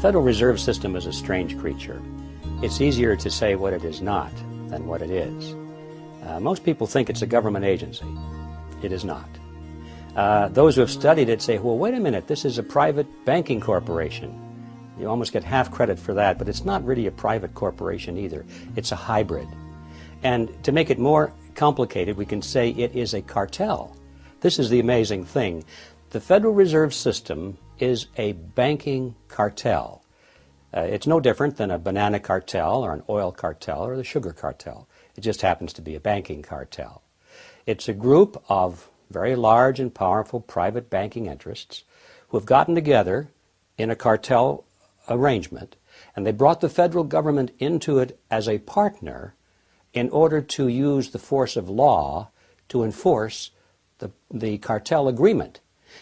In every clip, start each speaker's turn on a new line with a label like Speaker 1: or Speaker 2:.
Speaker 1: Federal Reserve System is a strange creature. It's easier to say what it is not than what it is. Most people think it's a government agency. It is not. Those who have studied it say, well, wait a minute, this is a private banking corporation. You almost get half credit for that, but it's not really a private corporation either. It's a hybrid. And to make it more complicated, we can say it is a cartel. This is the amazing thing. The Federal Reserve System is a banking cartel. It's no different than a banana cartel or an oil cartel or the sugar cartel. It just happens to be a banking cartel. It's a group of very large and powerful private banking interests who have gotten together in a cartel arrangement, and they brought the federal government into it as a partner in order to use the force of law to enforce the cartel agreement.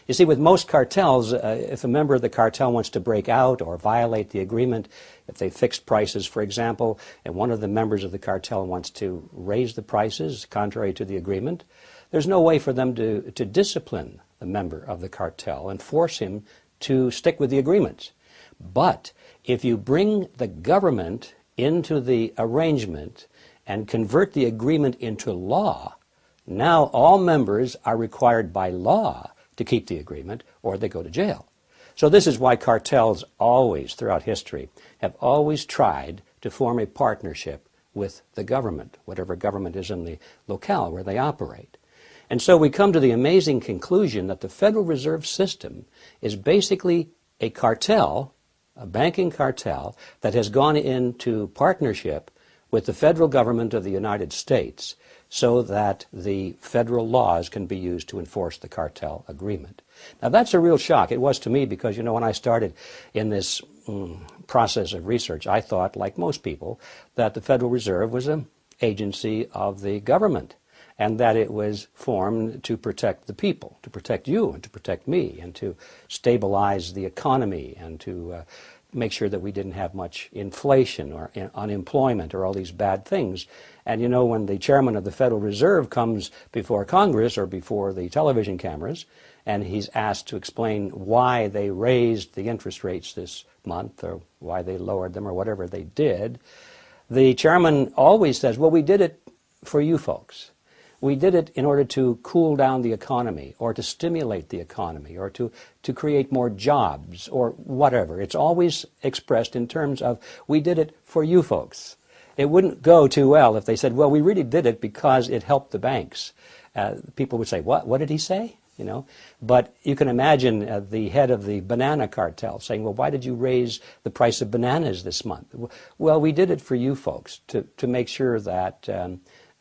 Speaker 1: You see, with most cartels, if a member of the cartel wants to break out or violate the agreement, if they fixed prices, for example, and one of the members of the cartel wants to raise the prices contrary to the agreement, there's no way for them to discipline the member of the cartel and force him to stick with the agreements. But if you bring the government into the arrangement and convert the agreement into law, now all members are required by law to keep the agreement, or they go to jail. So this is why cartels always, throughout history, have always tried to form a partnership with the government, whatever government is in the locale where they operate. And so we come to the amazing conclusion that the Federal Reserve System is basically a cartel, a banking cartel, that has gone into partnership with the federal government of the United States so that the federal laws can be used to enforce the cartel agreement. Now that's a real shock. It was to me because, you know, when I started in this process of research, I thought, like most people, that the Federal Reserve was an agency of the government and that it was formed to protect the people, to protect you and to protect me and to stabilize the economy and to make sure that we didn't have much inflation or unemployment or all these bad things. And you know, when the chairman of the Federal Reserve comes before Congress or before the television cameras and he's asked to explain why they raised the interest rates this month or why they lowered them or whatever they did, the chairman always says, well, we did it for you folks. We did it in order to cool down the economy or to stimulate the economy or to create more jobs or whatever. It's always expressed in terms of, we did it for you folks. It wouldn't go too well if they said, well, we really did it because it helped the banks. People would say, what did he say? You know, but you can imagine the head of the banana cartel saying, well, why did you raise the price of bananas this month? Well, we did it for you folks to make sure that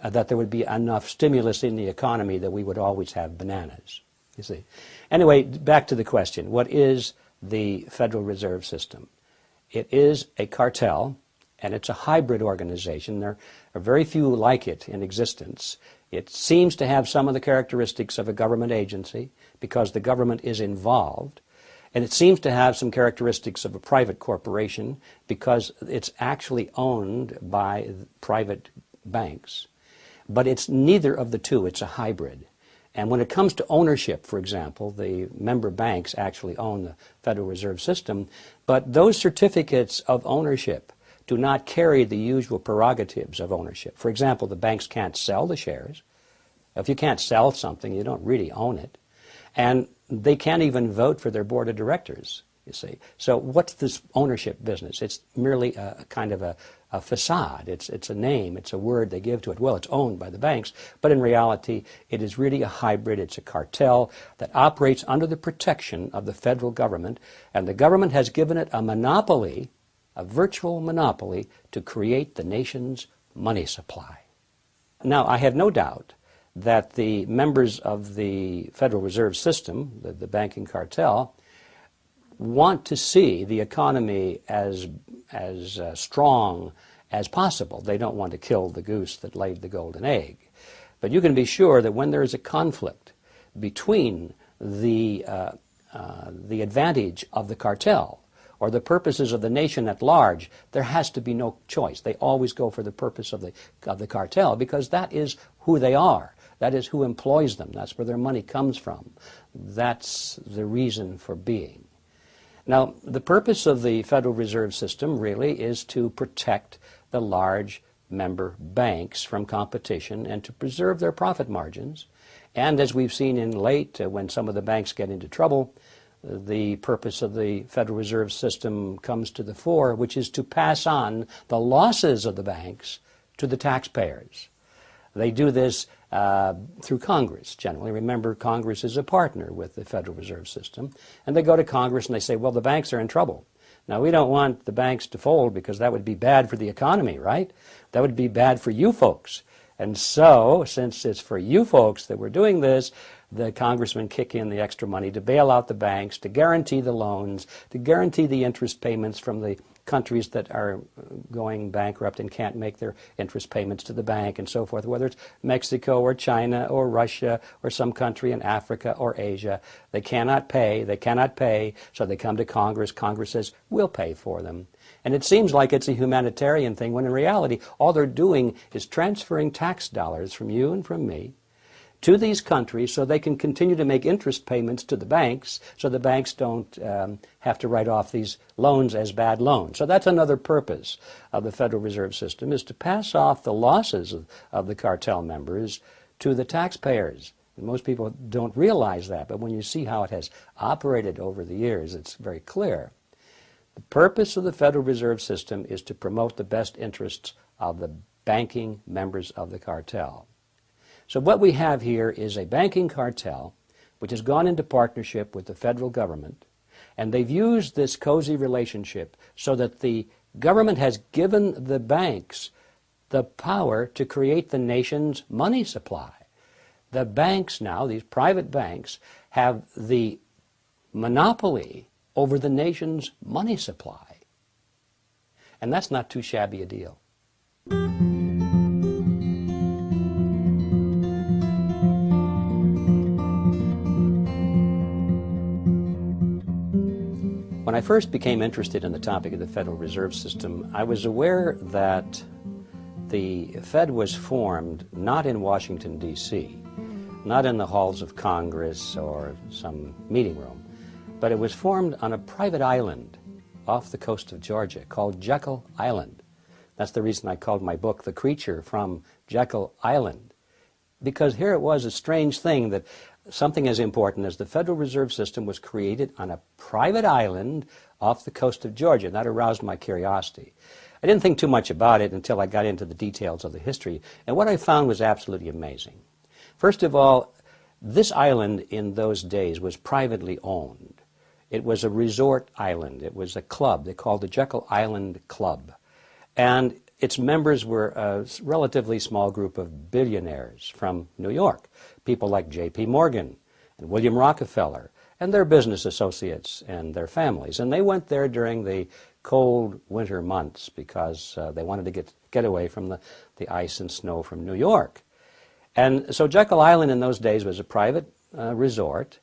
Speaker 1: that there would be enough stimulus in the economy that we would always have bananas, you see. Anyway, back to the question. What is the Federal Reserve System? It is a cartel, and it's a hybrid organization. There are very few like it in existence. It seems to have some of the characteristics of a government agency because the government is involved, and it seems to have some characteristics of a private corporation because it's actually owned by private banks. But it's neither of the two. It's a hybrid. And when it comes to ownership, for example, the member banks actually own the Federal Reserve System, but those certificates of ownership do not carry the usual prerogatives of ownership. For example, the banks can't sell the shares. If you can't sell something, you don't really own it. And they can't even vote for their board of directors, you see. So what's this ownership business? It's merely a kind of a facade. It's a name. It's a word they give to it. Well, it's owned by the banks, but in reality, it is really a hybrid. It's a cartel that operates under the protection of the federal government, and the government has given it a monopoly, a virtual monopoly, to create the nation's money supply. Now, I have no doubt that the members of the Federal Reserve System, the banking cartel, want to see the economy as strong as possible. They don't want to kill the goose that laid the golden egg. But you can be sure that when there is a conflict between the advantage of the cartel or the purposes of the nation at large, there has to be no choice. They always go for the purpose of the cartel because that is who they are. That is who employs them. That's where their money comes from. That's the reason for being. Now, the purpose of the Federal Reserve System really is to protect the large member banks from competition and to preserve their profit margins. And as we've seen in late, when some of the banks get into trouble, the purpose of the Federal Reserve System comes to the fore, which is to pass on the losses of the banks to the taxpayers. They do this through Congress, generally. Remember, Congress is a partner with the Federal Reserve System. And they go to Congress and they say, well, the banks are in trouble. Now, we don't want the banks to fold because that would be bad for the economy, right? That would be bad for you folks. And so, since it's for you folks that we're doing this, the congressmen kick in the extra money to bail out the banks, to guarantee the loans, to guarantee the interest payments from the countries that are going bankrupt and can't make their interest payments to the bank and so forth, whether it's Mexico or China or Russia or some country in Africa or Asia. They cannot pay, so they come to Congress. Congress says, we'll pay for them. And it seems like it's a humanitarian thing, when in reality, all they're doing is transferring tax dollars from you and from me to these countries so they can continue to make interest payments to the banks, so the banks don't have to write off these loans as bad loans. So that's another purpose of the Federal Reserve System, is to pass off the losses of the cartel members to the taxpayers. And most people don't realize that, but when you see how it has operated over the years, it's very clear. The purpose of the Federal Reserve System is to promote the best interests of the banking members of the cartel. So what we have here is a banking cartel which has gone into partnership with the federal government, and they've used this cozy relationship so that the government has given the banks the power to create the nation's money supply. The banks now, these private banks, have the monopoly over the nation's money supply. And that's not too shabby a deal. When I first became interested in the topic of the Federal Reserve System, I was aware that the Fed was formed not in Washington, D.C., not in the halls of Congress or some meeting room, but it was formed on a private island off the coast of Georgia called Jekyll Island. That's the reason I called my book The Creature from Jekyll Island, because here it was a strange thing that something as important as the Federal Reserve System was created on a private island off the coast of Georgia. And that aroused my curiosity. I didn't think too much about it until I got into the details of the history, and what I found was absolutely amazing. First of all, this island in those days was privately owned. It was a resort island. It was a club. They called the Jekyll Island Club. And its members were a relatively small group of billionaires from New York, people like J.P. Morgan and William Rockefeller and their business associates and their families. And they went there during the cold winter months because they wanted to get away from the ice and snow from New York. And so Jekyll Island in those days was a private resort,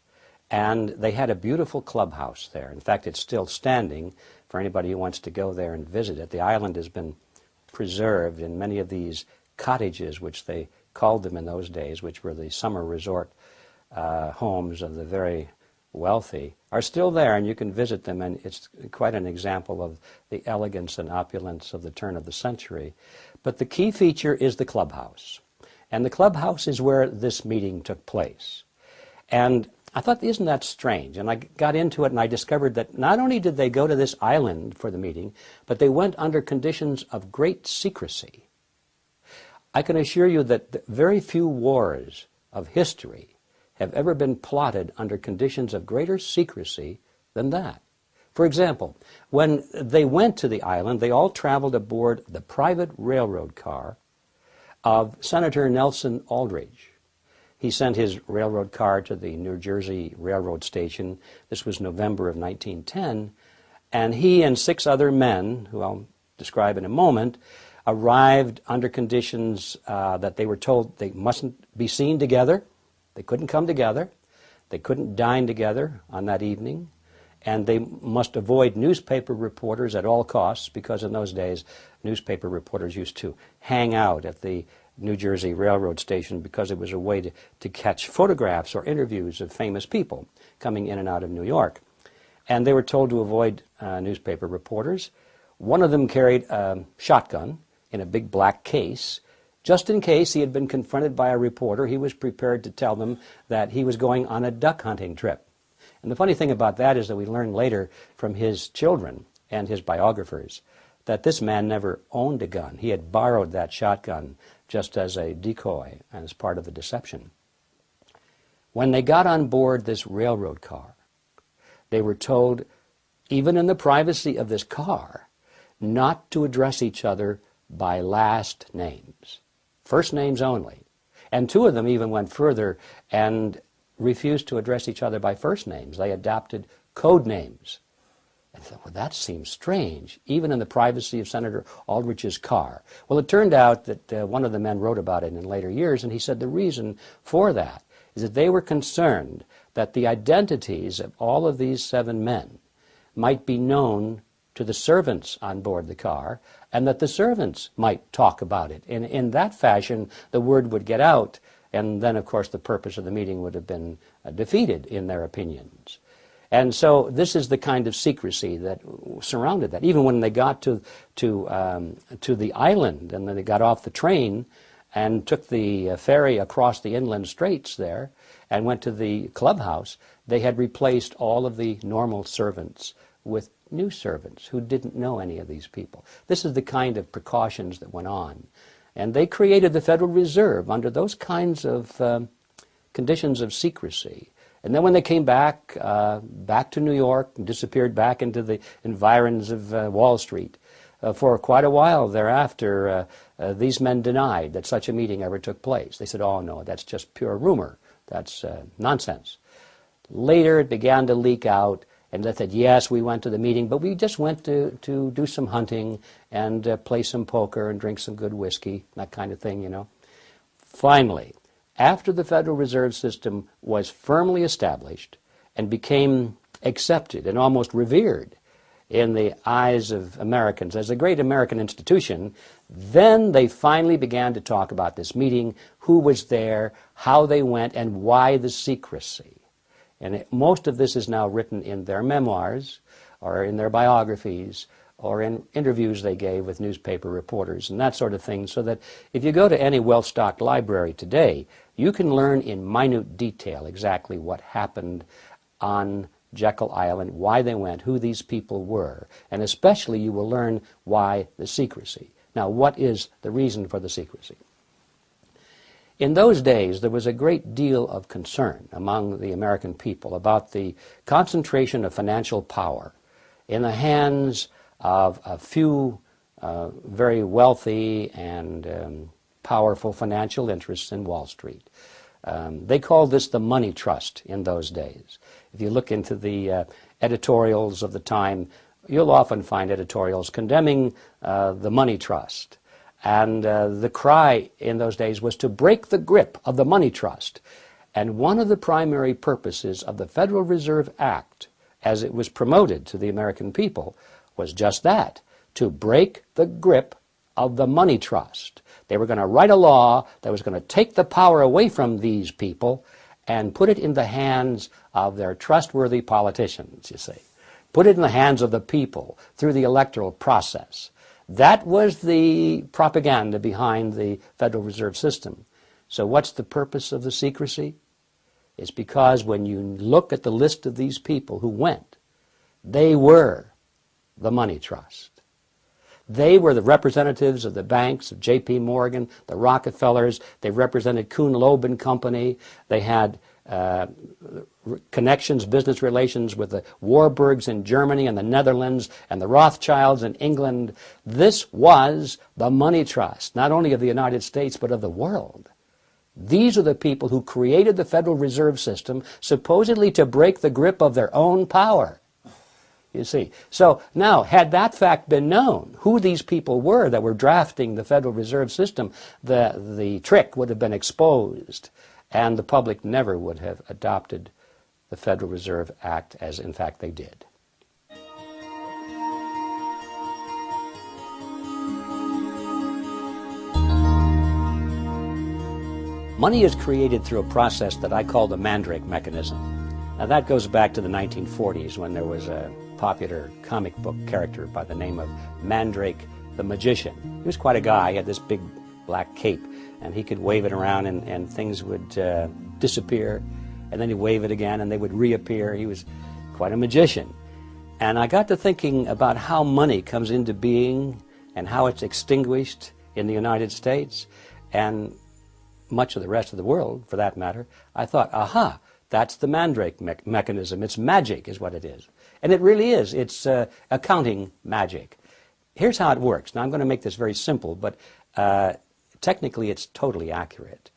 Speaker 1: and they had a beautiful clubhouse there. In fact, it's still standing for anybody who wants to go there and visit it. The island has been preserved in many of these cottages, which they called them in those days, which were the summer resort homes of the very wealthy, are still there, and you can visit them, and it's quite an example of the elegance and opulence of the turn of the century. But the key feature is the clubhouse. And the clubhouse is where this meeting took place. And I thought, isn't that strange? And I got into it and I discovered that not only did they go to this island for the meeting, but they went under conditions of great secrecy. I can assure you that very few wars of history have ever been plotted under conditions of greater secrecy than that. For example, when they went to the island, they all traveled aboard the private railroad car of Senator Nelson Aldrich. He sent his railroad car to the New Jersey Railroad Station. This was November of 1910. And he and 6 other men, who I'll describe in a moment, arrived under conditions that they were told they mustn't be seen together. They couldn't come together. They couldn't dine together on that evening. And they must avoid newspaper reporters at all costs, because in those days, newspaper reporters used to hang out at the New Jersey Railroad Station because it was a way to catch photographs or interviews of famous people coming in and out of New York. and they were told to avoid newspaper reporters. One of them carried a shotgun in a big black case. Just in case he had been confronted by a reporter, he was prepared to tell them that he was going on a duck hunting trip. And the funny thing about that is that we learned later from his children and his biographers that this man never owned a gun. He had borrowed that shotgun just as a decoy and as part of the deception. When they got on board this railroad car, they were told, even in the privacy of this car, not to address each other by last names, first names only. And two of them even went further and refused to address each other by first names. They adopted code names. And I thought, well, that seems strange, even in the privacy of Senator Aldrich's car. Well, it turned out that one of the men wrote about it in later years, and he said the reason for that is that they were concerned that the identities of all of these 7 men might be known to the servants on board the car, and that the servants might talk about it. And in that fashion, the word would get out, and then, of course, the purpose of the meeting would have been defeated in their opinions. And so this is the kind of secrecy that surrounded that. Even when they got to the island, and then they got off the train and took the ferry across the inland straits there and went to the clubhouse, they had replaced all of the normal servants with new servants who didn't know any of these people. This is the kind of precautions that went on. And they created the Federal Reserve under those kinds of conditions of secrecy. And then when they came back to New York and disappeared back into the environs of Wall Street, for quite a while thereafter, these men denied that such a meeting ever took place. They said, oh no, that's just pure rumor. That's nonsense. Later it began to leak out, and they said, yes, we went to the meeting, but we just went to do some hunting and play some poker and drink some good whiskey, that kind of thing, you know. Finally, after the Federal Reserve System was firmly established and became accepted and almost revered in the eyes of Americans as a great American institution, then they finally began to talk about this meeting, who was there, how they went, and why the secrecy. And most of this is now written in their memoirs or in their biographies or in interviews they gave with newspaper reporters and that sort of thing, so that if you go to any well-stocked library today, you can learn in minute detail exactly what happened on Jekyll Island, why they went, who these people were, and especially you will learn why the secrecy. Now, what is the reason for the secrecy? In those days, there was a great deal of concern among the American people about the concentration of financial power in the hands of a few very wealthy and powerful financial interests in Wall Street. They called this the money trust in those days. If you look into the editorials of the time, you'll often find editorials condemning the money trust. And the cry in those days was to break the grip of the money trust. And one of the primary purposes of the Federal Reserve Act, as it was promoted to the American people, was just that, to break the grip of the money trust. They were going to write a law that was going to take the power away from these people and put it in the hands of their trustworthy politicians, you see. Put it in the hands of the people through the electoral process. That was the propaganda behind the Federal Reserve System. So what's the purpose of the secrecy? It's because when you look at the list of these people who went, they were the money trust. They were the representatives of the banks, of J.P. Morgan, the Rockefellers. They represented Kuhn, Loeb and Company. They had connections, business relations with the Warburgs in Germany and the Netherlands and the Rothschilds in England. This was the money trust, not only of the United States, but of the world. These are the people who created the Federal Reserve System, supposedly to break the grip of their own power. You see. So now, had that fact been known, who these people were that were drafting the Federal Reserve System, the trick would have been exposed, and the public never would have adopted the Federal Reserve Act as, in fact, they did. Money is created through a process that I call the Mandrake mechanism. Now that goes back to the 1940s when there was a popular comic book character by the name of Mandrake the Magician. He was quite a guy. He had this big black cape, and he could wave it around and things would disappear, and then he'd wave it again and they would reappear. He was quite a magician. And I got to thinking about how money comes into being and how it's extinguished in the United States and much of the rest of the world, for that matter. I thought, aha, that's the Mandrake mechanism. It's magic is what it is. And it really is. It's accounting magic. Here's how it works. Now, I'm going to make this very simple, but technically it's totally accurate.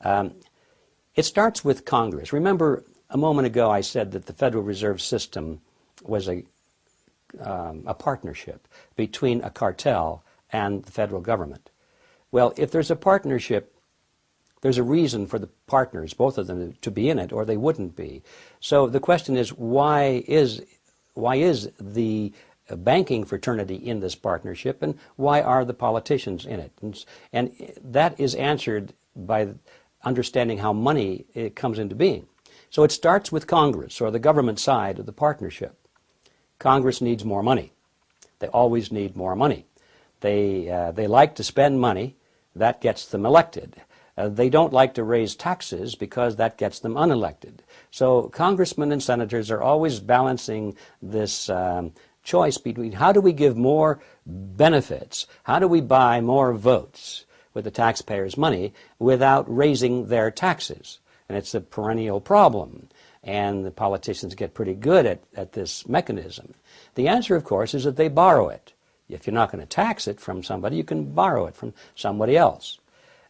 Speaker 1: It starts with Congress. Remember, a moment ago I said that the Federal Reserve System was a partnership between a cartel and the federal government. Well, if there's a partnership, there's a reason for the partners, both of them, to be in it, or they wouldn't be. So the question is, why is the banking fraternity in this partnership, and why are the politicians in it? And that is answered by understanding how money comes into being. So it starts with Congress, or the government side of the partnership. Congress needs more money. They always need more money. They like to spend money. That gets them elected. They don't like to raise taxes because that gets them unelected. So congressmen and senators are always balancing this choice between how do we give more benefits, how do we buy more votes with the taxpayers' money without raising their taxes. And it's a perennial problem. And the politicians get pretty good at this mechanism. The answer, of course, is that they borrow it. If you're not going to tax it from somebody, you can borrow it from somebody else.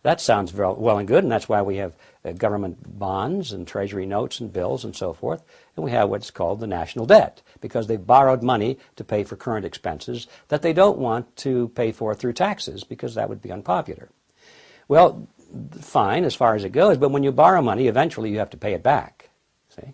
Speaker 1: That sounds very well and good, and that's why we have government bonds and treasury notes and bills and so forth, and we have what's called the national debt, because they've borrowed money to pay for current expenses that they don't want to pay for through taxes, because that would be unpopular. Well, fine as far as it goes, but when you borrow money, eventually you have to pay it back. See?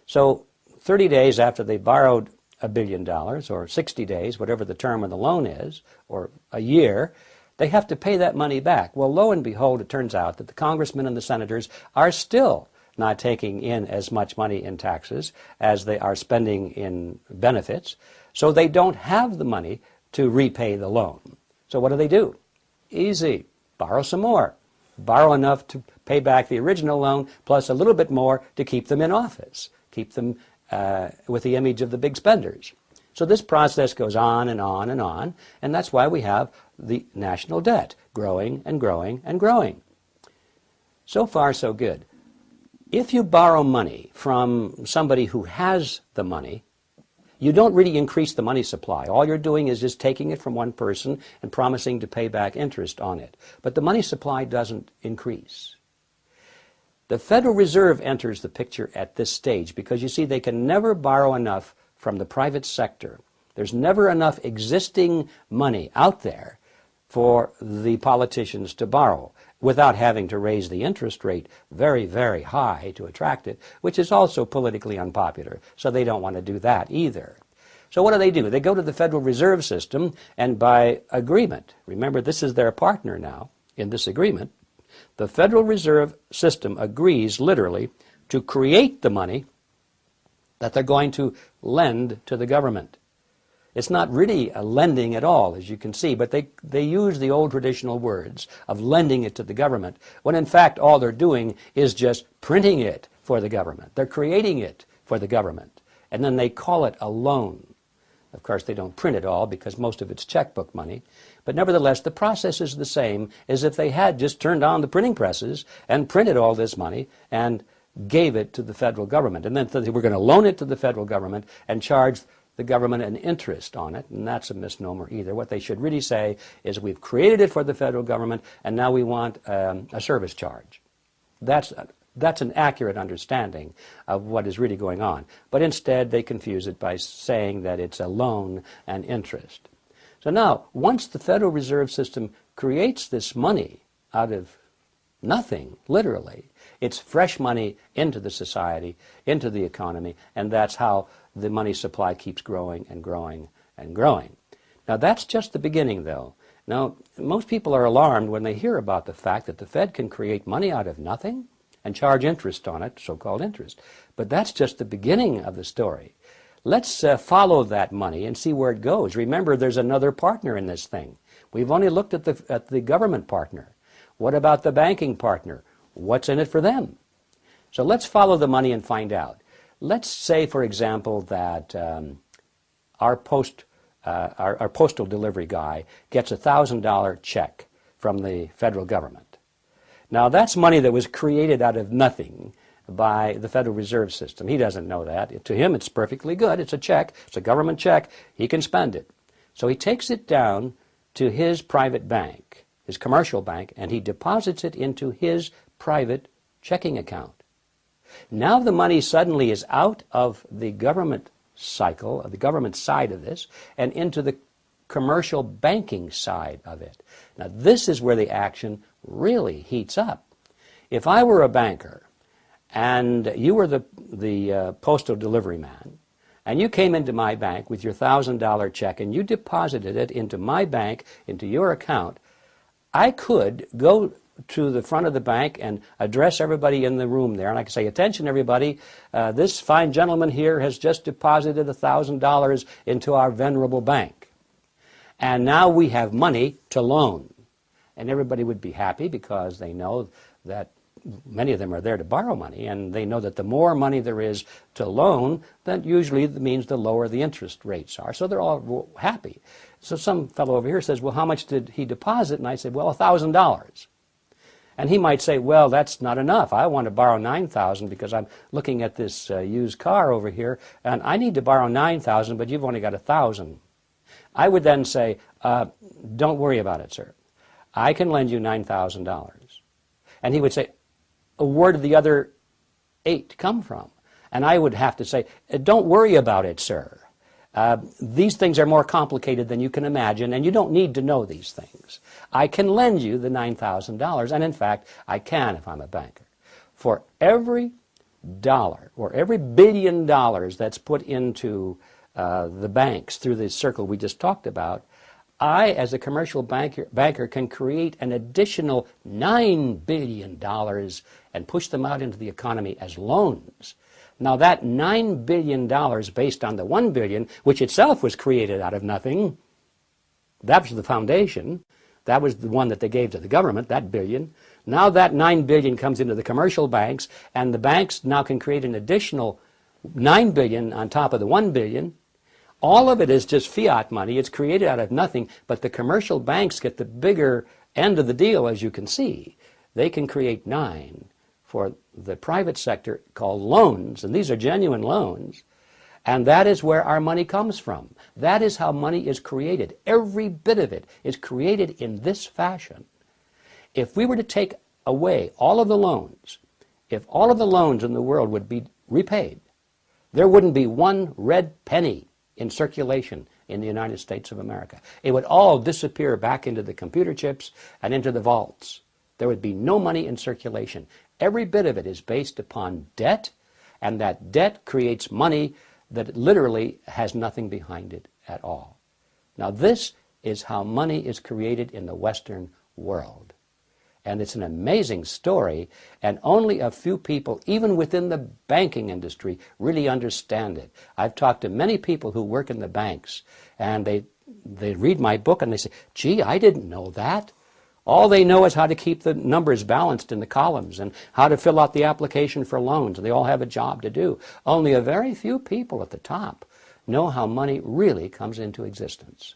Speaker 1: So 30 days after they borrowed $1 billion, or 60 days, whatever the term of the loan is, or a year, they have to pay that money back. Well, lo and behold, it turns out that the congressmen and the senators are still not taking in as much money in taxes as they are spending in benefits, so they don't have the money to repay the loan. So what do? Easy. Borrow some more. Borrow enough to pay back the original loan, plus a little bit more to keep them in office, keep them with the image of the big spenders. So this process goes on and on and on, and that's why we have the national debt growing and growing and growing. So far, so good. If you borrow money from somebody who has the money, you don't really increase the money supply. All you're doing is just taking it from one person and promising to pay back interest on it. But the money supply doesn't increase. The Federal Reserve enters the picture at this stage because, you see, they can never borrow enough from the private sector. There's never enough existing money out there for the politicians to borrow without having to raise the interest rate very, very high to attract it, which is also politically unpopular. So they don't want to do that either. So what do? They go to the Federal Reserve System, and by agreement, remember this is their partner now in this agreement, the Federal Reserve System agrees literally to create the money that they're going to lend to the government. It's not really a lending at all, as you can see, but they use the old traditional words of lending it to the government, when in fact all they're doing is just printing it for the government. They're creating it for the government, and then they call it a loan. Of course, they don't print it all because most of it's checkbook money, but nevertheless, the process is the same as if they had just turned on the printing presses and printed all this money and gave it to the federal government. And then they were going to loan it to the federal government and charge the government an interest on it, and that's a misnomer either. What they should really say is, we've created it for the federal government, and now we want a service charge. That's an accurate understanding of what is really going on. But instead, they confuse it by saying that it's a loan and interest. So now, once the Federal Reserve System creates this money out of nothing, literally, it's fresh money into the society, into the economy, and that's how the money supply keeps growing and growing and growing. Now, that's just the beginning, though. Now, most people are alarmed when they hear about the fact that the Fed can create money out of nothing. and charge interest on it, so-called interest. But that's just the beginning of the story. Let's follow that money and see where it goes. Remember, there's another partner in this thing. We've only looked at the government partner. What about the banking partner? What's in it for them? So let's follow the money and find out. Let's say, for example, that our postal delivery guy gets a $1,000 check from the federal government. Now, that's money that was created out of nothing by the Federal Reserve System. He doesn't know that. To him, it's perfectly good. It's a check. It's a government check. He can spend it. So he takes it down to his private bank, his commercial bank, and he deposits it into his private checking account. Now the money suddenly is out of the government cycle, of the government side of this, and into the commercial banking side of it. Now this is where the action really heats up. If I were a banker and you were the postal delivery man, and you came into my bank with your $1,000 check and you deposited it into my bank, into your account, I could go to the front of the bank and address everybody in the room there, and I could say, attention everybody, this fine gentleman here has just deposited $1,000 into our venerable bank. And now we have money to loan. And everybody would be happy because they know that many of them are there to borrow money, and they know that the more money there is to loan, that usually means the lower the interest rates are. So they're all happy. So some fellow over here says, well, how much did he deposit? And I said, well, $1,000. And he might say, well, that's not enough. I want to borrow $9,000 because I'm looking at this used car over here, and I need to borrow $9,000, but you've only got $1,000. I would then say, don't worry about it, sir. I can lend you $9,000. And he would say, where did the other 8 come from? And I would have to say, don't worry about it, sir. These things are more complicated than you can imagine, and you don't need to know these things. I can lend you the $9,000, and in fact, I can if I'm a banker. For every dollar, or every $1 billion that's put into the banks through the circle we just talked about, I, as a commercial banker, can create an additional $9 billion and push them out into the economy as loans. Now that $9 billion based on the $1 billion, which itself was created out of nothing, that was the foundation. That was the one that they gave to the government, that billion. Now that $9 billion comes into the commercial banks, and the banks now can create an additional $9 billion on top of the $1 billion. All of it is just fiat money. It's created out of nothing, but the commercial banks get the bigger end of the deal, as you can see. They can create 9 for the private sector called loans, and these are genuine loans, and that is where our money comes from. That is how money is created. Every bit of it is created in this fashion. If we were to take away all of the loans, if all of the loans in the world would be repaid, there wouldn't be one red penny in circulation in the United States of America. It would all disappear back into the computer chips and into the vaults. There would be no money in circulation. Every bit of it is based upon debt, and that debt creates money that literally has nothing behind it at all. Now this is how money is created in the Western world. And it's an amazing story, and only a few people, even within the banking industry, really understand it. I've talked to many people who work in the banks, and they read my book and they say, gee, I didn't know that. All they know is how to keep the numbers balanced in the columns and how to fill out the application for loans. They all have a job to do. Only a very few people at the top know how money really comes into existence.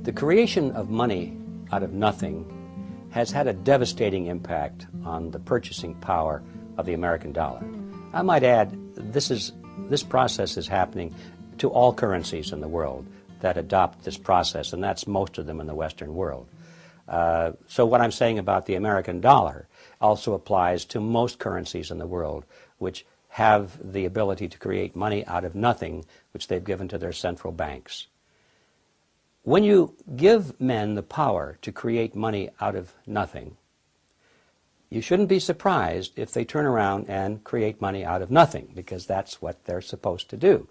Speaker 1: The creation of money out of nothing has had a devastating impact on the purchasing power of the American dollar. I might add, this process is happening to all currencies in the world that adopt this process, and that's most of them in the Western world. So what I'm saying about the American dollar also applies to most currencies in the world which have the ability to create money out of nothing, which they've given to their central banks. When you give men the power to create money out of nothing, you shouldn't be surprised if they turn around and create money out of nothing, because that's what they're supposed to do.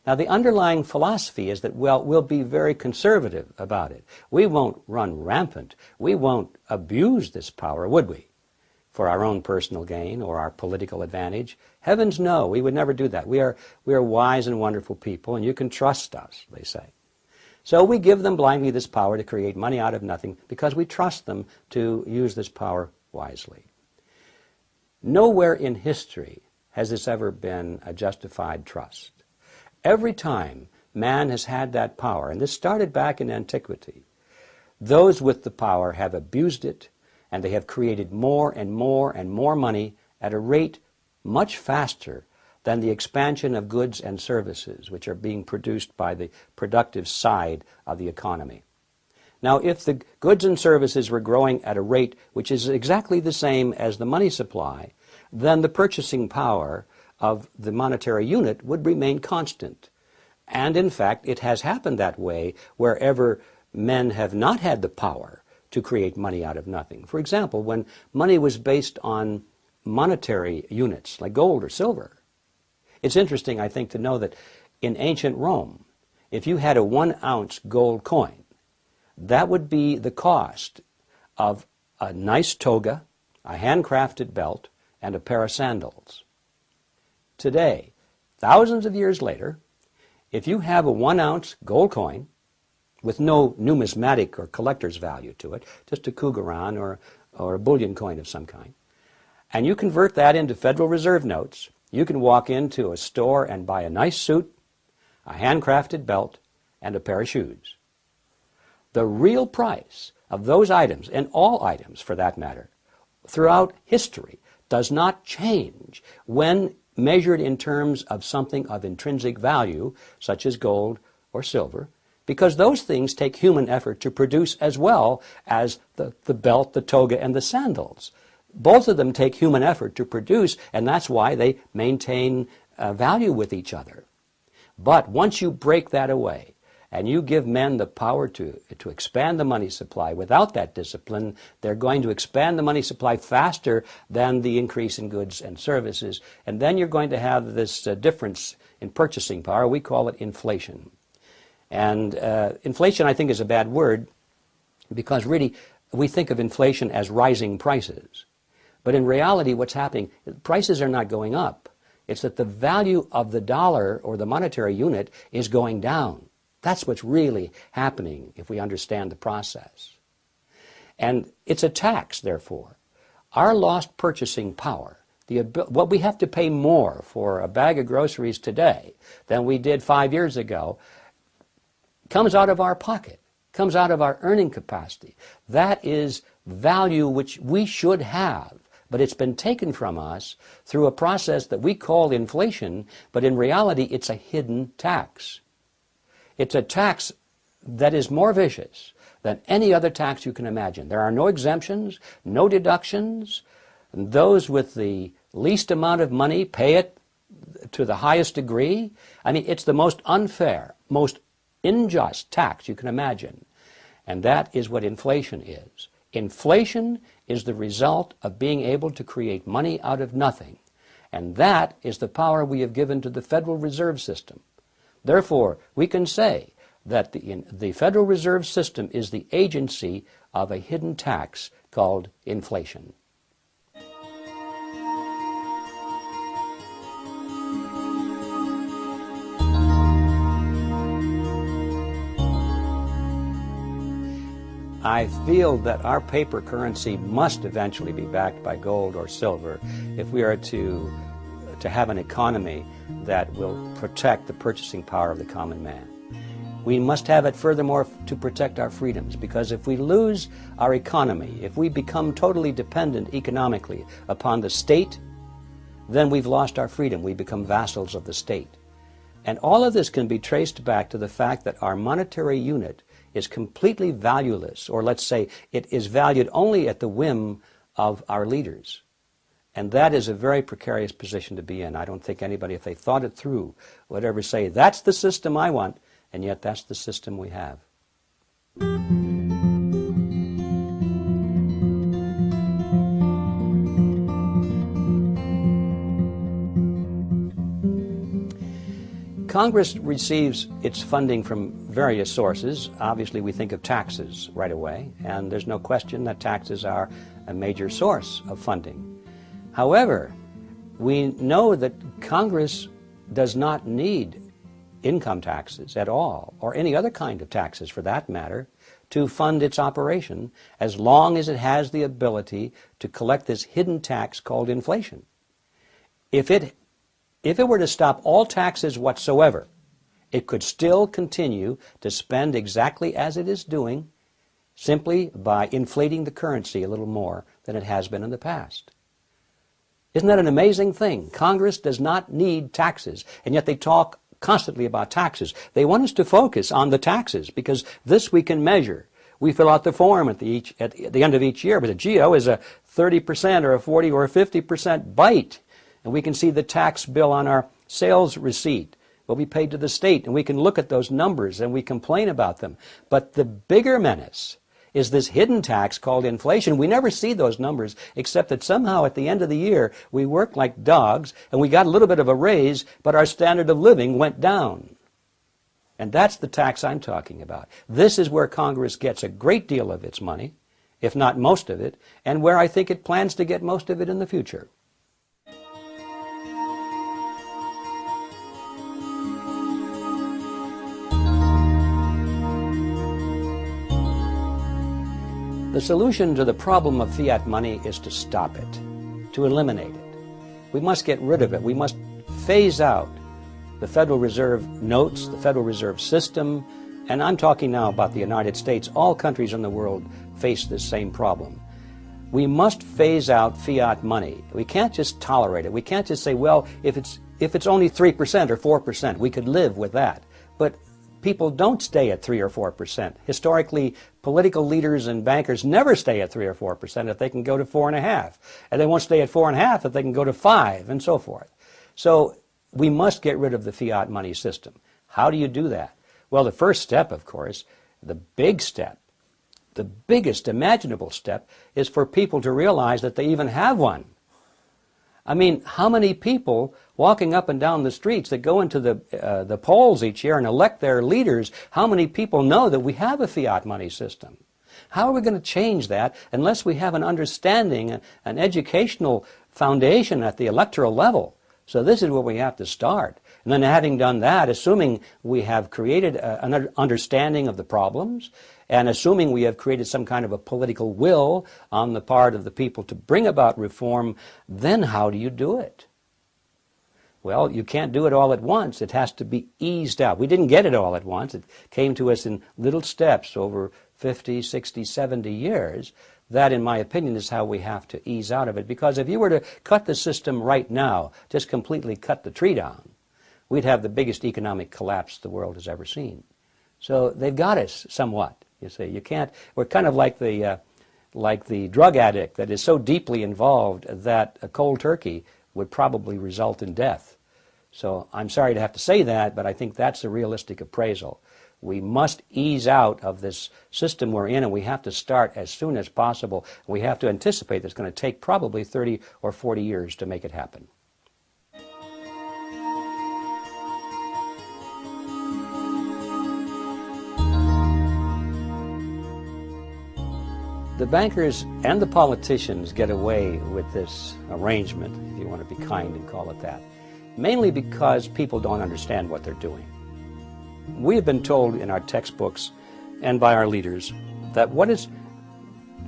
Speaker 1: Now, the underlying philosophy is that, well, we'll be very conservative about it. We won't run rampant. We won't abuse this power, would we, for our own personal gain or our political advantage? Heavens no, we would never do that. We are wise and wonderful people, and you can trust us, they say. So we give them blindly this power to create money out of nothing because we trust them to use this power wisely. Nowhere in history has this ever been a justified trust. Every time man has had that power, and this started back in antiquity, those with the power have abused it, and they have created more and more and more money at a rate much faster than the expansion of goods and services which are being produced by the productive side of the economy. Now, if the goods and services were growing at a rate which is exactly the same as the money supply, then the purchasing power of the monetary unit would remain constant. And in fact, it has happened that way wherever men have not had the power to create money out of nothing. For example, when money was based on monetary units like gold or silver, it's interesting, I think, to know that in ancient Rome, if you had a 1-ounce gold coin, that would be the cost of a nice toga, a handcrafted belt, and a pair of sandals. Today, thousands of years later, if you have a 1-ounce gold coin with no numismatic or collector's value to it, just a cougaran or a bullion coin of some kind, and you convert that into Federal Reserve notes, you can walk into a store and buy a nice suit, a handcrafted belt, and a pair of shoes. The real price of those items, and all items for that matter, throughout history, does not change when measured in terms of something of intrinsic value, such as gold or silver, because those things take human effort to produce as well as the belt, the toga, and the sandals. Both of them take human effort to produce, and that's why they maintain value with each other. But once you break that away, and you give men the power to expand the money supply without that discipline, they're going to expand the money supply faster than the increase in goods and services. And then you're going to have this difference in purchasing power. We call it inflation. And inflation, I think, is a bad word because really we think of inflation as rising prices. But in reality, what's happening, prices are not going up. It's that the value of the dollar or the monetary unit is going down. That's what's really happening if we understand the process. And it's a tax, therefore. Our lost purchasing power, what we have to pay more for a bag of groceries today than we did 5 years ago, comes out of our pocket, comes out of our earning capacity. That is value which we should have, but it's been taken from us through a process that we call inflation, but in reality it's a hidden tax. It's a tax that is more vicious than any other tax you can imagine. There are no exemptions, no deductions. And those with the least amount of money pay it to the highest degree. I mean, it's the most unfair, most unjust tax you can imagine. And that is what inflation is. Inflation is the result of being able to create money out of nothing. And that is the power we have given to the Federal Reserve System. Therefore, we can say that the Federal Reserve System is the agency of a hidden tax called inflation. I feel that our paper currency must eventually be backed by gold or silver if we are to have an economy that will protect the purchasing power of the common man. We must have it furthermore to protect our freedoms, because if we lose our economy, if we become totally dependent economically upon the state, then we've lost our freedom. We become vassals of the state. And all of this can be traced back to the fact that our monetary unit is completely valueless, or let's say it is valued only at the whim of our leaders. And that is a very precarious position to be in. I don't think anybody, if they thought it through, would ever say, that's the system I want, and yet that's the system we have. Congress receives its funding from various sources. Obviously, we think of taxes right away, and there's no question that taxes are a major source of funding. However, we know that Congress does not need income taxes at all, or any other kind of taxes for that matter, to fund its operation, as long as it has the ability to collect this hidden tax called inflation. If it were to stop all taxes whatsoever, it could still continue to spend exactly as it is doing, simply by inflating the currency a little more than it has been in the past. Isn't that an amazing thing? Congress does not need taxes, and yet they talk constantly about taxes. They want us to focus on the taxes because this we can measure. We fill out the form at the end of each year, but the GEO is a 30% or a 40 or a 50% bite. And we can see the tax bill on our sales receipt, what we paid to the state, and we can look at those numbers and we complain about them. But the bigger menace is this hidden tax called inflation. We never see those numbers, except that somehow at the end of the year we worked like dogs and we got a little bit of a raise, but our standard of living went down. And that's the tax I'm talking about. This is where Congress gets a great deal of its money, if not most of it, and where I think it plans to get most of it in the future. The solution to the problem of fiat money is to stop it, to eliminate it. We must get rid of it. We must phase out the Federal Reserve notes, the Federal Reserve system, and I'm talking now about the United States. All countries in the world face this same problem. We must phase out fiat money. We can't just tolerate it. We can't just say, well, if it's only 3% or 4%, we could live with that. But people don't stay at 3 or 4%. Historically, political leaders and bankers never stay at 3 or 4% if they can go to 4.5%. And they won't stay at 4.5% if they can go to 5%, and so forth. So we must get rid of the fiat money system. How do you do that? Well, the first step, of course, the big step, the biggest imaginable step, is for people to realize that they even have one. I mean, how many people walking up and down the streets that go into the polls each year and elect their leaders, how many people know that we have a fiat money system? How are we going to change that unless we have an understanding, an educational foundation at the electoral level? So this is where we have to start. And then having done that, assuming we have created an understanding of the problems, and assuming we have created some kind of a political will on the part of the people to bring about reform, then how do you do it? Well, you can't do it all at once. It has to be eased out. We didn't get it all at once. It came to us in little steps over 50, 60, 70 years. That, in my opinion, is how we have to ease out of it. Because if you were to cut the system right now, just completely cut the tree down, we'd have the biggest economic collapse the world has ever seen. So they've got us somewhat. You see, you can't. We're kind of like the drug addict that is so deeply involved that a cold turkey would probably result in death. So I'm sorry to have to say that, but I think that's a realistic appraisal. We must ease out of this system we're in, and we have to start as soon as possible. We have to anticipate that it's going to take probably 30 or 40 years to make it happen. The bankers and the politicians get away with this arrangement, if you want to be kind and call it that, mainly because people don't understand what they're doing. We have been told in our textbooks and by our leaders that what is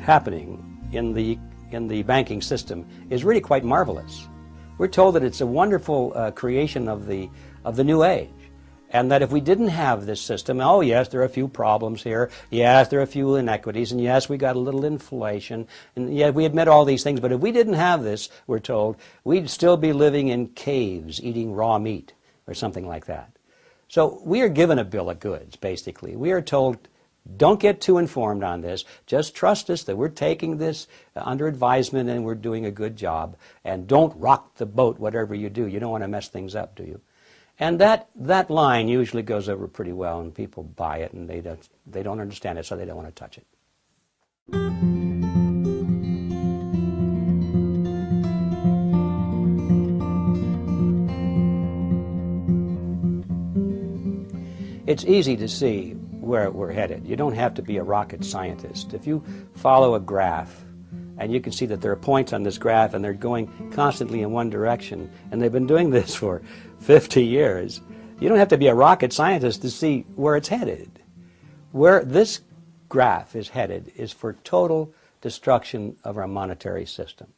Speaker 1: happening in the banking system is really quite marvelous. We're told that it's a wonderful creation of the new age. And that if we didn't have this system, oh yes, there are a few problems here, yes, there are a few inequities, and yes, we got a little inflation, and yeah, we admit all these things, but if we didn't have this, we're told, we'd still be living in caves, eating raw meat, or something like that. So we are given a bill of goods, basically. We are told, don't get too informed on this, just trust us that we're taking this under advisement and we're doing a good job, and don't rock the boat, whatever you do. You don't want to mess things up, do you? And that line usually goes over pretty well, and people buy it, and they don't understand it, so they don't want to touch it. It's easy to see where we're headed. You don't have to be a rocket scientist. If you follow a graph, and you can see that there are points on this graph and they're going constantly in one direction, and they've been doing this for 50 years, you don't have to be a rocket scientist to see where it's headed. Where this graph is headed is for total destruction of our monetary system.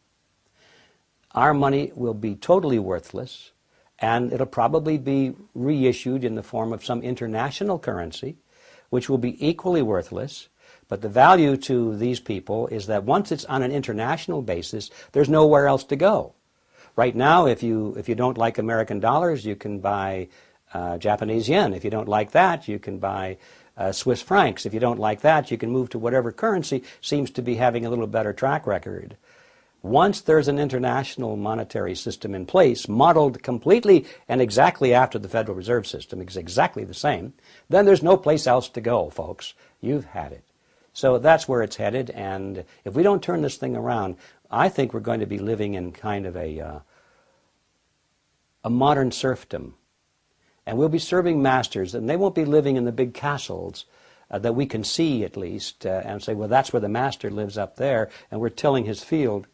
Speaker 1: Our money will be totally worthless, and it'll probably be reissued in the form of some international currency, which will be equally worthless. But the value to these people is that once it's on an international basis, there's nowhere else to go. Right now, if you don't like American dollars, you can buy Japanese yen. If you don't like that, you can buy Swiss francs. If you don't like that, you can move to whatever currency seems to be having a little better track record. Once there's an international monetary system in place, modeled completely and exactly after the Federal Reserve System, it's exactly the same, then there's no place else to go, folks. You've had it. So that's where it's headed, and if we don't turn this thing around, I think we're going to be living in kind of a modern serfdom. And we'll be serving masters, and they won't be living in the big castles that we can see at least, and say, well, that's where the master lives up there, and we're tilling his field.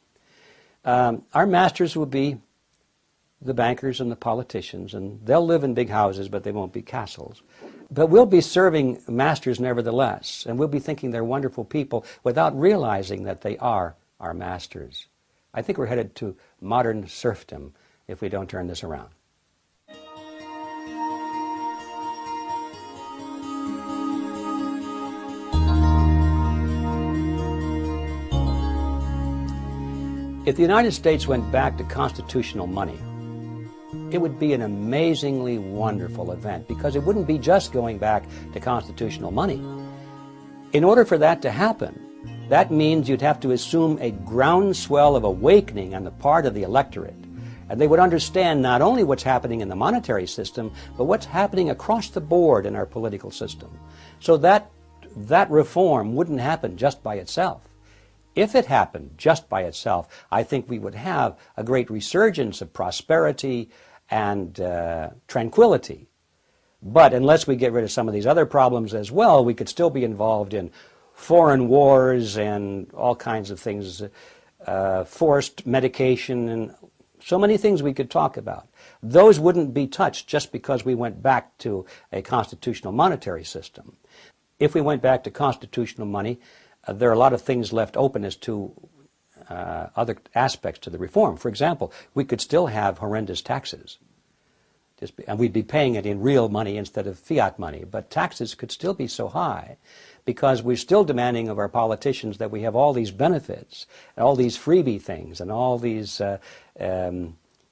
Speaker 1: Our masters will be the bankers and the politicians, and they'll live in big houses, but they won't be castles. But we'll be serving masters nevertheless, and we'll be thinking they're wonderful people without realizing that they are our masters. I think we're headed to modern serfdom if we don't turn this around. If the United States went back to constitutional money, it would be an amazingly wonderful event, because it wouldn't be just going back to constitutional money. In order for that to happen, that means you'd have to assume a groundswell of awakening on the part of the electorate. And they would understand not only what's happening in the monetary system, but what's happening across the board in our political system. So that reform wouldn't happen just by itself. If it happened just by itself, I think we would have a great resurgence of prosperity and tranquility. But unless we get rid of some of these other problems as well, we could still be involved in foreign wars and all kinds of things, forced medication, and so many things we could talk about. Those wouldn't be touched just because we went back to a constitutional monetary system. If we went back to constitutional money, there are a lot of things left open as to other aspects to the reform. For example, we could still have horrendous taxes, and we'd be paying it in real money instead of fiat money, but taxes could still be so high because we're still demanding of our politicians that we have all these benefits, and all these freebie things, and all these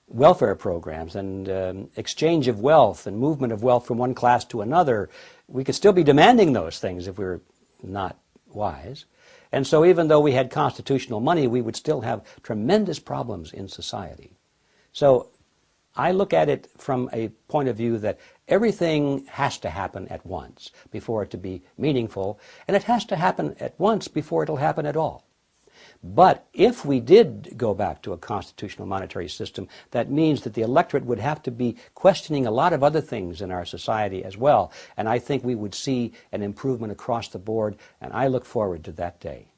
Speaker 1: welfare programs, and exchange of wealth, and movement of wealth from one class to another. We could still be demanding those things if we were not wise. And so even though we had constitutional money, we would still have tremendous problems in society. So I look at it from a point of view that everything has to happen at once before it to be meaningful, and it has to happen at once before it'll happen at all. But if we did go back to a constitutional monetary system, that means that the electorate would have to be questioning a lot of other things in our society as well. And I think we would see an improvement across the board, and I look forward to that day.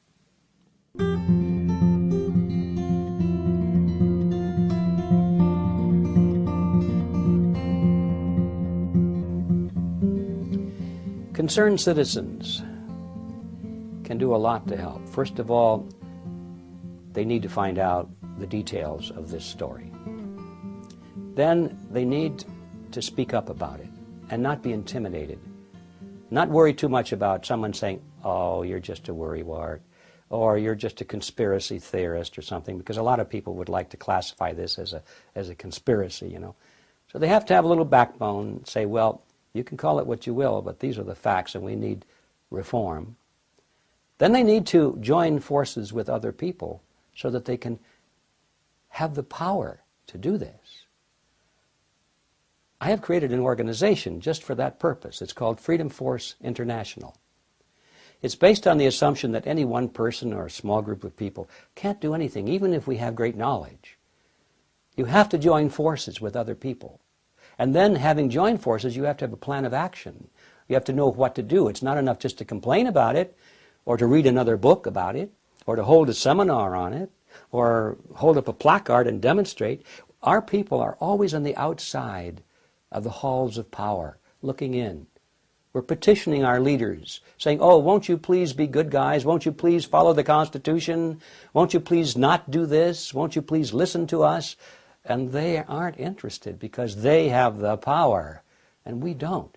Speaker 1: Concerned citizens can do a lot to help. First of all, they need to find out the details of this story. Then they need to speak up about it and not be intimidated. Not worry too much about someone saying, oh, you're just a worrywart, or you're just a conspiracy theorist or something, because a lot of people would like to classify this as a conspiracy, you know. So they have to have a little backbone and say, well, you can call it what you will, but these are the facts and we need reform. Then they need to join forces with other people so that they can have the power to do this. I have created an organization just for that purpose. It's called Freedom Force International. It's based on the assumption that any one person or a small group of people can't do anything, even if we have great knowledge. You have to join forces with other people. And then, having joined forces, you have to have a plan of action. You have to know what to do. It's not enough just to complain about it, or to read another book about it, or to hold a seminar on it, or hold up a placard and demonstrate. Our people are always on the outside of the halls of power, looking in. We're petitioning our leaders, saying, oh, won't you please be good guys? Won't you please follow the Constitution? Won't you please not do this? Won't you please listen to us? And they aren't interested because they have the power and we don't.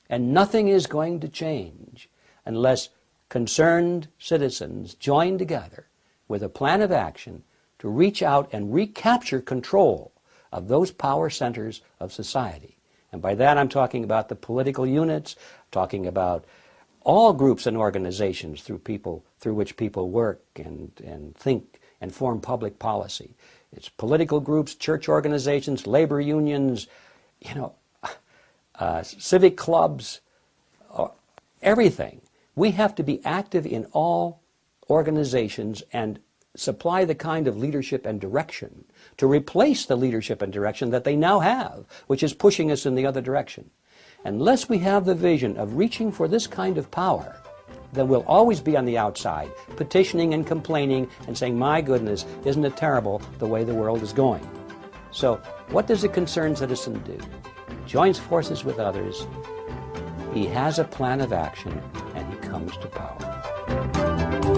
Speaker 1: And nothing is going to change unless concerned citizens join together with a plan of action to reach out and recapture control of those power centers of society. And by that I'm talking about the political units, talking about all groups and organizations through which people work and think and form public policy. It's political groups, church organizations, labor unions, civic clubs, everything. We have to be active in all organizations and supply the kind of leadership and direction to replace the leadership and direction that they now have, which is pushing us in the other direction. Unless we have the vision of reaching for this kind of power, then we'll always be on the outside, petitioning and complaining and saying, my goodness, isn't it terrible the way the world is going? So what does a concerned citizen do? He joins forces with others, he has a plan of action, and he comes to power.